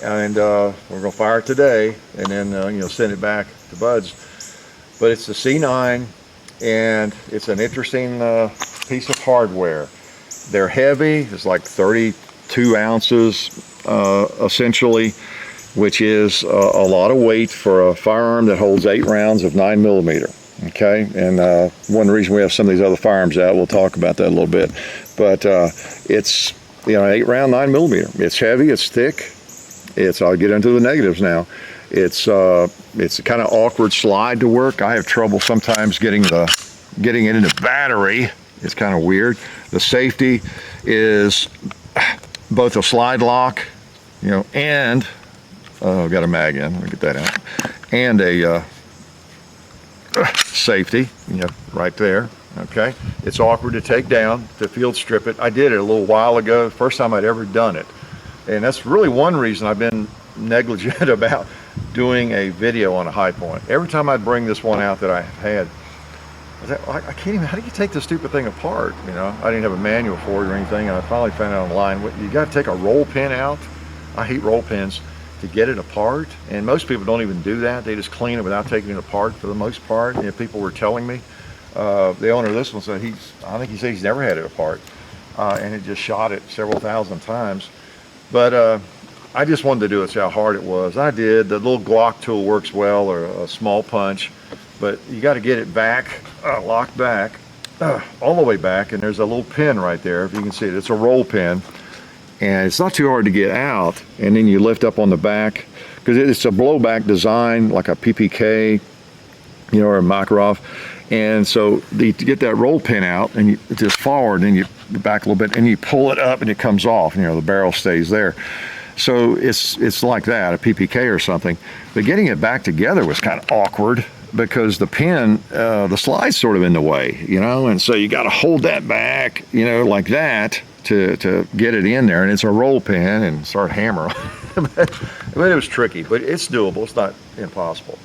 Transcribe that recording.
and we're gonna fire it today, and then send it back to buds. But it's the C9, and it's an interesting piece of hardware. They're heavy. It's like 32 ounces essentially, which is a lot of weight for a firearm that holds 8 rounds of 9mm. Okay, and one reason we have some of these other firearms out, we'll talk about that a little bit. But it's 8 round 9mm. It's heavy. It's thick. I'll get into the negatives now. It's a kind of awkward slide to work. I have trouble sometimes getting it into battery. It's kind of weird. The safety is both a slide lock, and got a mag in. Let me get that out. And a safety, right there. Okay. It's awkward to take down, to field strip it. I did it a little while ago, first time I'd ever done it. And that's really one reason I've been negligent about doing a video on a high point. Every time I'd bring this one out that I had, I can't even, how do you take this stupid thing apart? I didn't have a manual for it or anything, and I finally found out online, you got to take a roll pin out. I hate roll pins, to get it apart, and most people don't even do that. They just clean it without taking it apart for the most part. And people were telling me, the owner of this one said I think he said he's never had it apart, and it just shot it several thousand times. But I just wanted to do it, see how hard it was. I did. The little Glock tool works well, or a small punch, but you got to get it back, locked back, all the way back, and there's a little pin right there, if you can see it. It's a roll pin, and it's not too hard to get out. And then you lift up on the back, because it's a blowback design, like a PPK, or a Makarov. And so to get that roll pin out, and you just forward, and you back a little bit, and you pull it up, and it comes off, and the barrel stays there. So it's like that, a PPK or something. But getting it back together was kind of awkward, because the pin, the slide's sort of in the way, and so you got to hold that back, like that, to get it in there. And it's a roll pin, and start hammering. But it was tricky, but it's doable. It's not impossible.